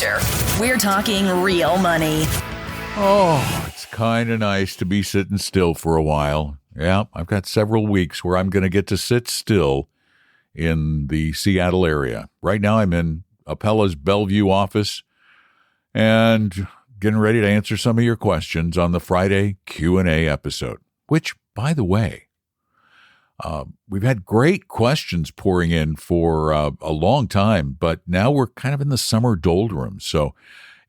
Chapter. We're talking real money. Oh, it's kind of nice to be sitting still for a while. Yeah, I've got several weeks where I'm going to get to sit still in the Seattle area. Right now I'm in Apella's Bellevue office and getting ready to answer some of your questions on the Friday Q&A episode, which, by the way, we've had great questions pouring in for a long time, but now we're kind of in the summer doldrums. So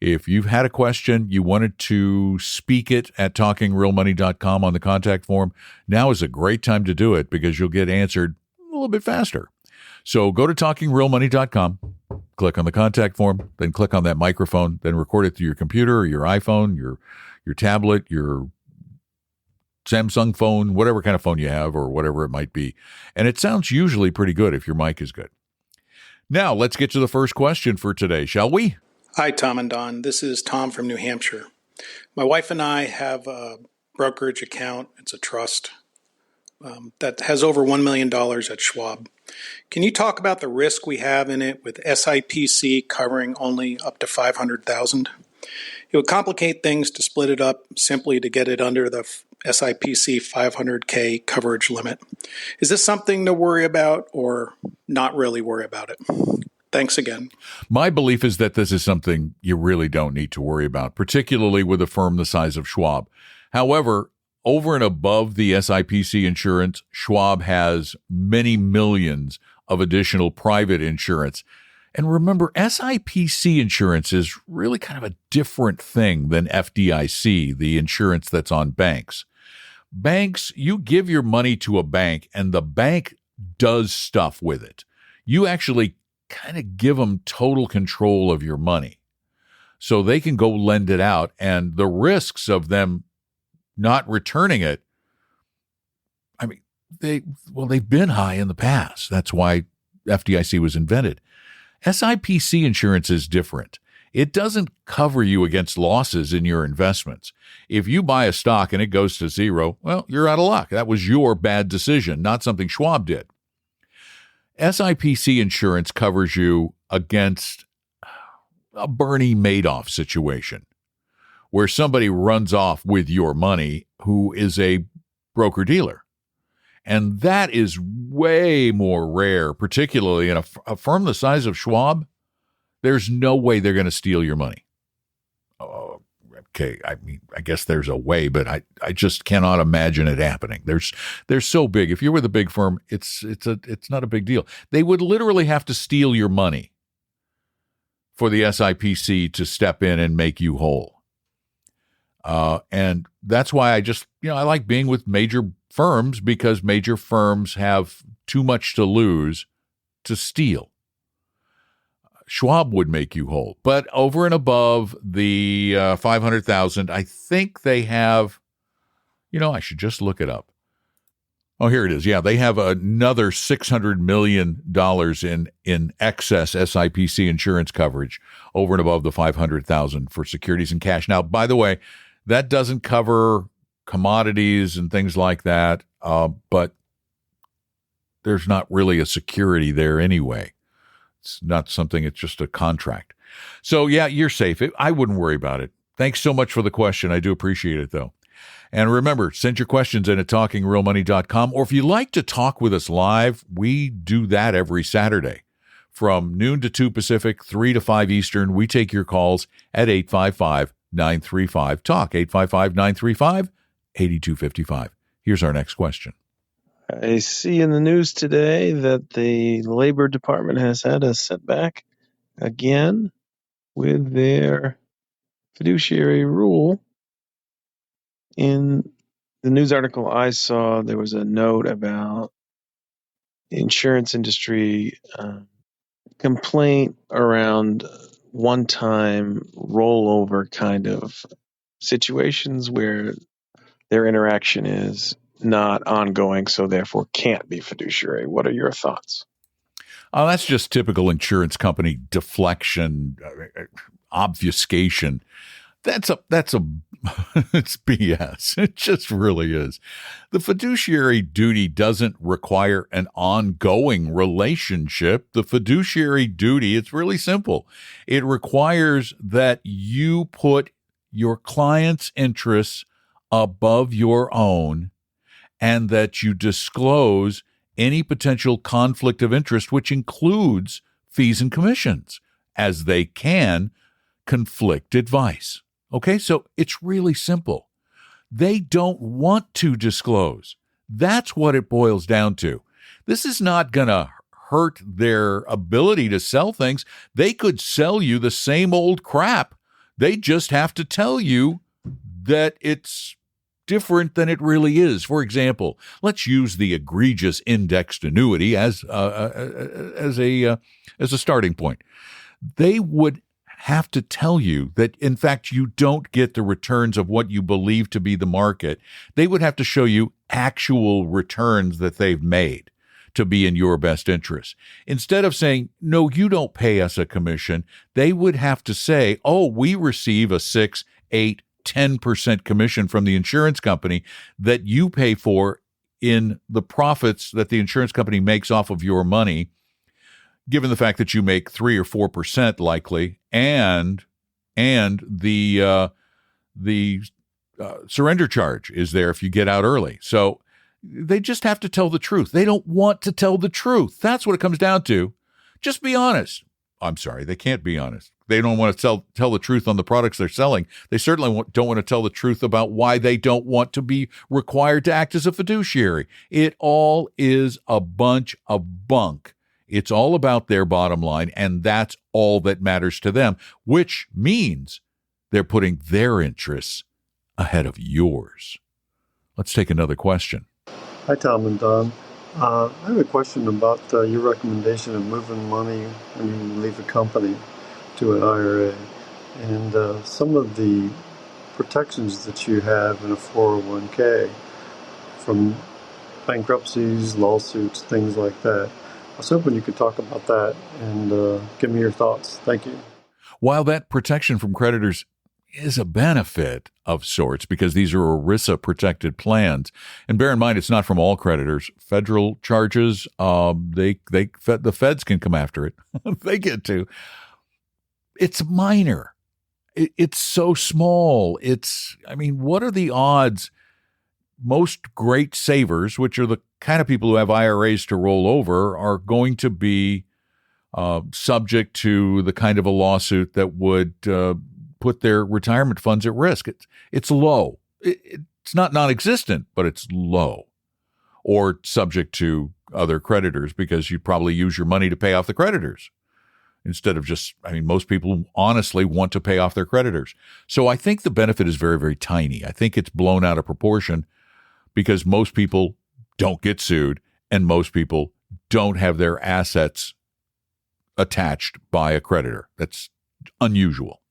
if you've had a question, you wanted to speak it at talkingrealmoney.com on the contact form, now is a great time to do it because you'll get answered a little bit faster. So go to talkingrealmoney.com, click on the contact form, then click on that microphone, then record it through your computer or your iPhone, your tablet, your Samsung phone, whatever kind of phone you have or whatever it might be. And it sounds usually pretty good if your mic is good. Now, let's get to the first question for today, shall we? Hi, Tom and Don. This is Tom from New Hampshire. My wife and I have a brokerage account. It's a trust that has over $1 million at Schwab. Can you talk about the risk we have in it with SIPC covering only up to $500,000? It would complicate things to split it up simply to get it under the SIPC 500K coverage limit. Is this something to worry about or not really worry about it? Thanks again. My belief is that this is something you really don't need to worry about, particularly with a firm the size of Schwab. However, over and above the SIPC insurance, Schwab has many millions of additional private insurance. And remember, SIPC insurance is really kind of a different thing than FDIC, the insurance that's on banks. Banks, you give your money to a bank and the bank does stuff with it. You actually kind of give them total control of your money. So they can go lend it out, and the risks of them not returning it, I mean, they've been high in the past. That's why FDIC was invented. SIPC insurance is different. It doesn't cover you against losses in your investments. If you buy a stock and it goes to zero, well, you're out of luck. That was your bad decision, not something Schwab did. SIPC insurance covers you against a Bernie Madoff situation where somebody runs off with your money who is a broker-dealer. And that is way more rare, particularly in a firm the size of Schwab. There's no way they're going to steal your money. Okay, I mean, I guess there's a way, but I just cannot imagine it happening. They're so big. If you're with a big firm, it's not a big deal. They would literally have to steal your money for the SIPC to step in and make you whole. And that's why I like being with major firms, because major firms have too much to lose to steal. Schwab would make you whole. But over and above the $500,000, I think they have, I should just look it up. Oh, here it is. Yeah, they have another $600 million in excess SIPC insurance coverage over and above the $500,000 for securities and cash. Now, by the way, that doesn't cover commodities and things like that, but there's not really a security there anyway. It's not something, it's just a contract. So, yeah, you're safe. I wouldn't worry about it. Thanks so much for the question. I do appreciate it, though. And remember, send your questions in at talkingrealmoney.com, or if you like to talk with us live, we do that every Saturday. From noon to 2 Pacific, 3 to 5 Eastern, we take your calls at 855-935-TALK, 855-935-8255. Here's our next question. I see in the news today that the Labor Department has had a setback again with their fiduciary rule. In the news article I saw, there was a note about the insurance industry complaint around one-time rollover kind of situations where their interaction is not ongoing, so therefore can't be fiduciary. What are your thoughts? That's just typical insurance company deflection, obfuscation. That's a It's BS. It just really is. The fiduciary duty doesn't require an ongoing relationship. The fiduciary duty, it's really simple. It requires that you put your client's interests above your own and that you disclose any potential conflict of interest, which includes fees and commissions, as they can conflict advice. Okay, so it's really simple. They don't want to disclose. That's what it boils down to. This is not going to hurt their ability to sell things. They could sell you the same old crap. They just have to tell you that it's different than it really is. For example, let's use the egregious indexed annuity as a starting point. They would have to tell you that, in fact, you don't get the returns of what you believe to be the market. They would have to show you actual returns that they've made to be in your best interest. Instead of saying, no, you don't pay us a commission, they would have to say, oh, we receive a 6, 8, 10% commission from the insurance company that you pay for in the profits that the insurance company makes off of your money, given the fact that you make 3 or 4% likely, and the surrender charge is there if you get out early. So they just have to tell the truth. They don't want to tell the truth. That's what it comes down to. Just be honest. I'm sorry, they can't be honest. They don't want to tell the truth on the products they're selling. They certainly don't want to tell the truth about why they don't want to be required to act as a fiduciary. It all is a bunch of bunk. It's all about their bottom line, and that's all that matters to them, which means they're putting their interests ahead of yours. Let's take another question. Hi, Tom and Don. I have a question about your recommendation of moving money when you leave a company to an IRA, and some of the protections that you have in a 401k from bankruptcies, lawsuits, things like that. I was hoping you could talk about that and give me your thoughts. Thank you. While that protection from creditors is a benefit of sorts because these are ERISA protected plans, and bear in mind it's not from all creditors. Federal charges, the feds can come after it. They get to. It's minor. It's so small. What are the odds? Most great savers, which are the kind of people who have IRAs to roll over, are going to be subject to the kind of a lawsuit that would put their retirement funds at risk. It's low. It's not non-existent, but it's low. Or subject to other creditors because you probably use your money to pay off the creditors instead of most people honestly want to pay off their creditors. So I think the benefit is very, very tiny. I think it's blown out of proportion because most people don't get sued and most people don't have their assets attached by a creditor. That's unusual,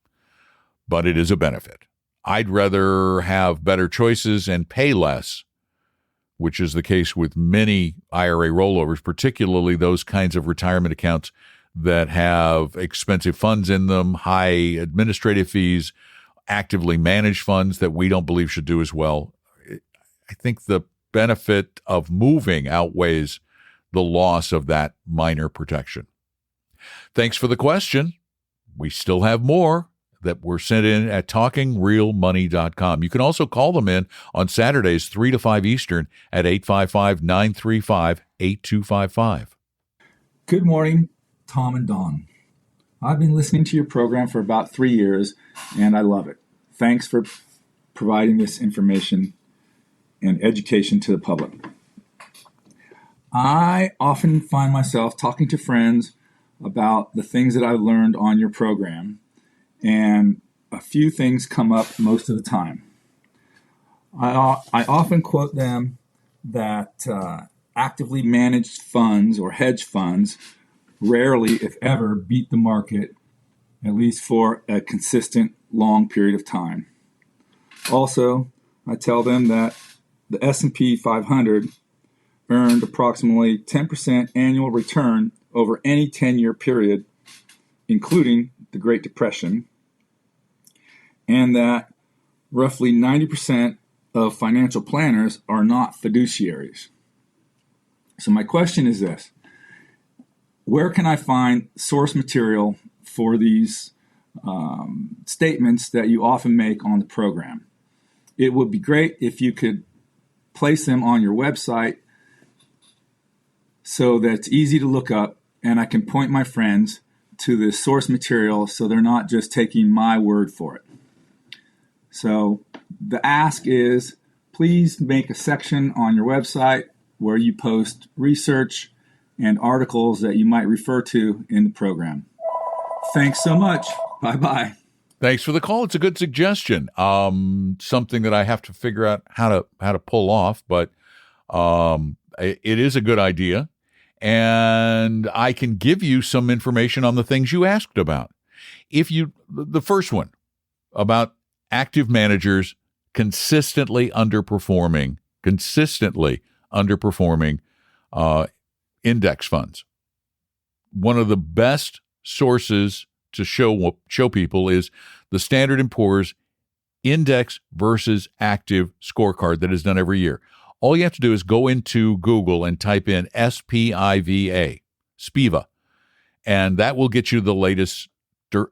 but it is a benefit. I'd rather have better choices and pay less, which is the case with many IRA rollovers, particularly those kinds of retirement accounts that have expensive funds in them, high administrative fees, actively managed funds that we don't believe should do as well. I think the benefit of moving outweighs the loss of that minor protection. Thanks for the question. We still have more that were sent in at talkingrealmoney.com. You can also call them in on Saturdays, 3 to 5 Eastern at 855-935-8255. Good morning, Tom and Don. I've been listening to your program for about 3 years, and I love it. Thanks for providing this information and education to the public. I often find myself talking to friends about the things that I've learned on your program, and a few things come up most of the time. I often quote them that actively managed funds or hedge funds rarely, if ever, beat the market, at least for a consistent long period of time. Also, I tell them that the S&P 500 earned approximately 10% annual return over any 10-year period, including the Great Depression, and that roughly 90% of financial planners are not fiduciaries. So my question is this: where can I find source material for these statements that you often make on the program? It would be great if you could place them on your website so that it's easy to look up and I can point my friends to the source material so they're not just taking my word for it. So the ask is, please make a section on your website where you post research and articles that you might refer to in the program. Thanks so much. Bye-bye. Thanks for the call. It's a good suggestion. Something that I have to figure out how to pull off, but it is a good idea. And I can give you some information on the things you asked about. The first one about active managers consistently underperforming index funds. One of the best sources to show people is the Standard & Poor's index versus active scorecard that is done every year. All you have to do is go into Google and type in SPIVA, and that will get you the latest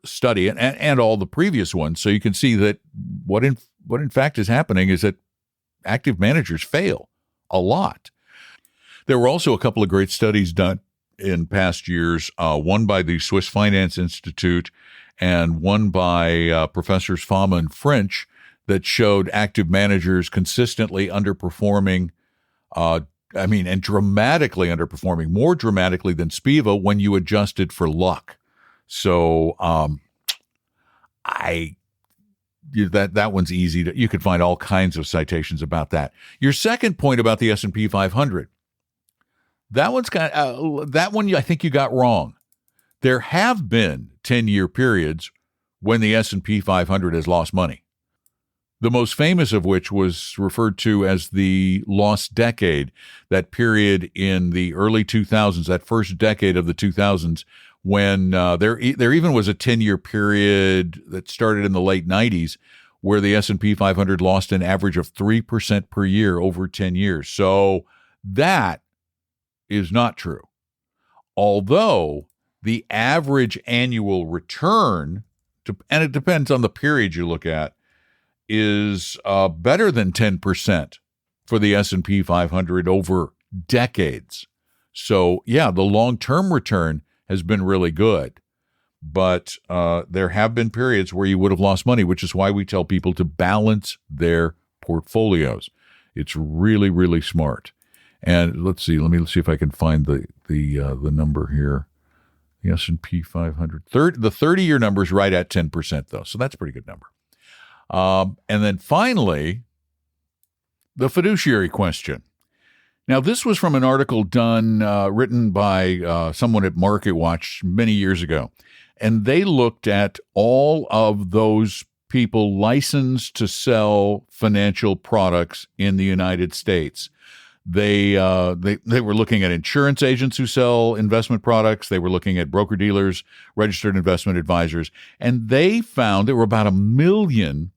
study and all the previous ones. So you can see that what in fact is happening is that active managers fail a lot. There were also a couple of great studies done in past years, one by the Swiss Finance Institute and one by Professors Fama and French, that showed active managers consistently underperforming, and dramatically underperforming, more dramatically than SPIVA when you adjusted for luck. So that one's easy you could find all kinds of citations about that. Your second point about the S&P 500, that one I think you got wrong. There have been 10-year periods when the S&P 500 has lost money. The most famous of which was referred to as the lost decade, that period in the early 2000s, that first decade of the 2000s, when there even was a 10-year period that started in the late 90s where the S&P 500 lost an average of 3% per year over 10 years. So that is not true. Although the average annual return, and it depends on the period you look at, is better than 10% for the S&P 500 over decades. So, yeah, the long-term return has been really good. But there have been periods where you would have lost money, which is why we tell people to balance their portfolios. It's really, really smart. And let's see if I can find the number here. The S&P 500. The 30-year number is right at 10%, though, so that's a pretty good number. And then finally, the fiduciary question. Now, this was from an article written by someone at MarketWatch many years ago, and they looked at all of those people licensed to sell financial products in the United States. They were looking at insurance agents who sell investment products. They were looking at broker-dealers, registered investment advisors, and they found there were about 1 million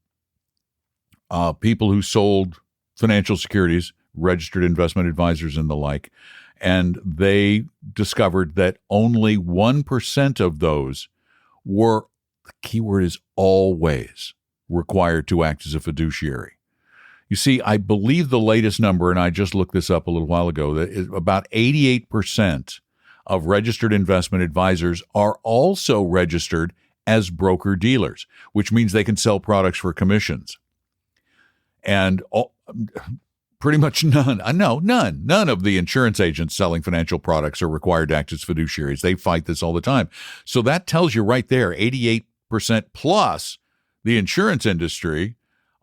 people who sold financial securities, registered investment advisors and the like, and they discovered that only 1% of those were, the keyword is always, required to act as a fiduciary. You see, I believe the latest number, and I just looked this up a little while ago, that is about 88% of registered investment advisors are also registered as broker-dealers, which means they can sell products for commissions. And pretty much none of the insurance agents selling financial products are required to act as fiduciaries. They fight this all the time. So that tells you right there, 88% plus the insurance industry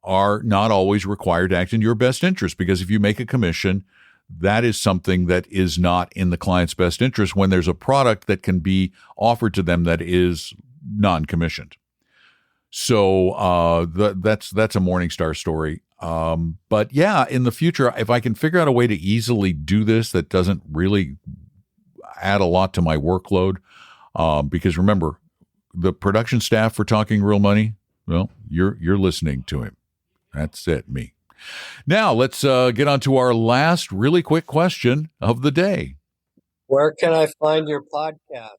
are not always required to act in your best interest, because if you make a commission, that is something that is not in the client's best interest when there's a product that can be offered to them that is non-commissioned. So that's a Morningstar story. But yeah, in the future, if I can figure out a way to easily do this that doesn't really add a lot to my workload, because remember, the production staff for Talking Real Money, well, you're listening to him. That's it, me. Now, let's get on to our last really quick question of the day. Where can I find your podcast?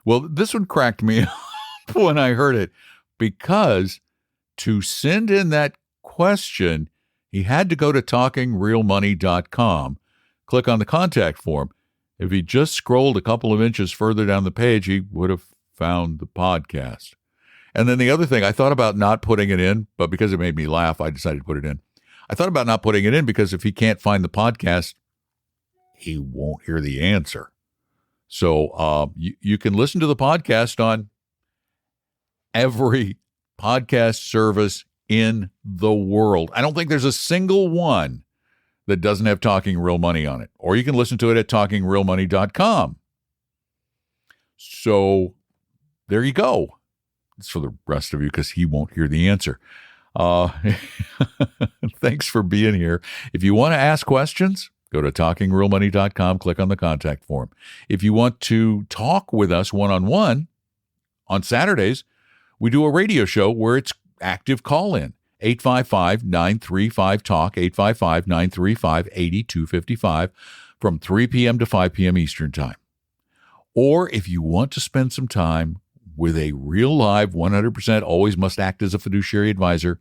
Well, this one cracked me up when I heard it, because to send in that question, he had to go to talkingrealmoney.com, click on the contact form. If he just scrolled a couple of inches further down the page, he would have found the podcast. And then the other thing, I thought about not putting it in, but because it made me laugh, I decided to put it in. I thought about not putting it in because if he can't find the podcast, he won't hear the answer. So you can listen to the podcast on every podcast service in the world. I don't think there's a single one that doesn't have Talking Real Money on it. Or you can listen to it at talkingrealmoney.com. So there you go. It's for the rest of you because he won't hear the answer. Thanks for being here. If you want to ask questions, go to talkingrealmoney.com, click on the contact form. If you want to talk with us one-on-one, on Saturdays, we do a radio show where it's active call-in. 855-935-TALK, 855-935-8255 from 3 p.m. to 5 p.m. Eastern Time. Or if you want to spend some time with a real live 100% always must act as a fiduciary advisor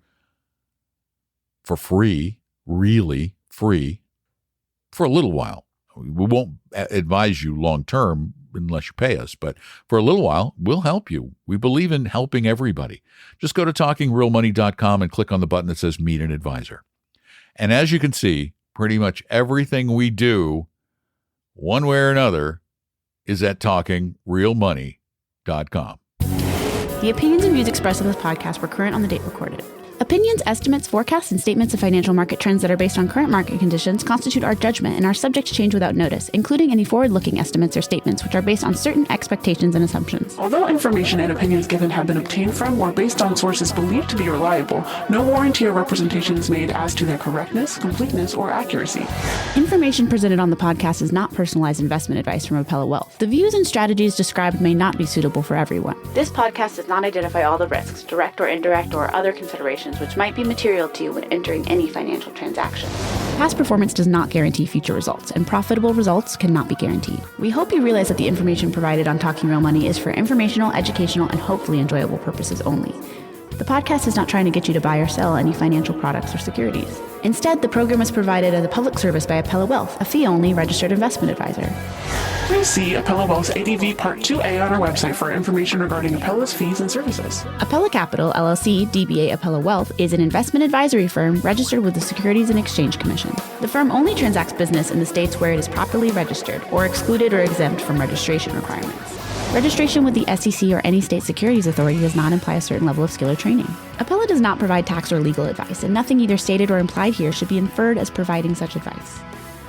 for free, really free, for a little while. We won't advise you long term unless you pay us, but for a little while, we'll help you. We believe in helping everybody. Just go to talkingrealmoney.com and click on the button that says Meet an Advisor. And as you can see, pretty much everything we do, one way or another, is at talkingrealmoney.com. The opinions and views expressed on this podcast were current on the date recorded. Opinions, estimates, forecasts, and statements of financial market trends that are based on current market conditions constitute our judgment and are subject to change without notice, including any forward-looking estimates or statements which are based on certain expectations and assumptions. Although information and opinions given have been obtained from or based on sources believed to be reliable, no warranty or representation is made as to their correctness, completeness, or accuracy. Information presented on the podcast is not personalized investment advice from Appella Wealth. The views and strategies described may not be suitable for everyone. This podcast does not identify all the risks, direct or indirect, or other considerations which might be material to you when entering any financial transaction. Past performance does not guarantee future results, and profitable results cannot be guaranteed. We hope you realize that the information provided on Talking Real Money is for informational, educational, and hopefully enjoyable purposes only. The podcast is not trying to get you to buy or sell any financial products or securities. Instead, the program is provided as a public service by Appella Wealth, a fee-only registered investment advisor. Please see Appella Wealth's ADV Part 2A on our website for information regarding Appella's fees and services. Appella Capital, LLC, DBA Appella Wealth, is an investment advisory firm registered with the Securities and Exchange Commission. The firm only transacts business in the states where it is properly registered or excluded or exempt from registration requirements. Registration with the SEC or any state securities authority does not imply a certain level of skill or training. Appella does not provide tax or legal advice, and nothing either stated or implied here should be inferred as providing such advice.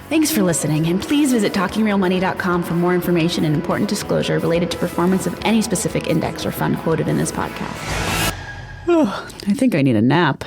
Thanks for listening, and please visit talkingrealmoney.com for more information and important disclosure related to performance of any specific index or fund quoted in this podcast. I think I need a nap.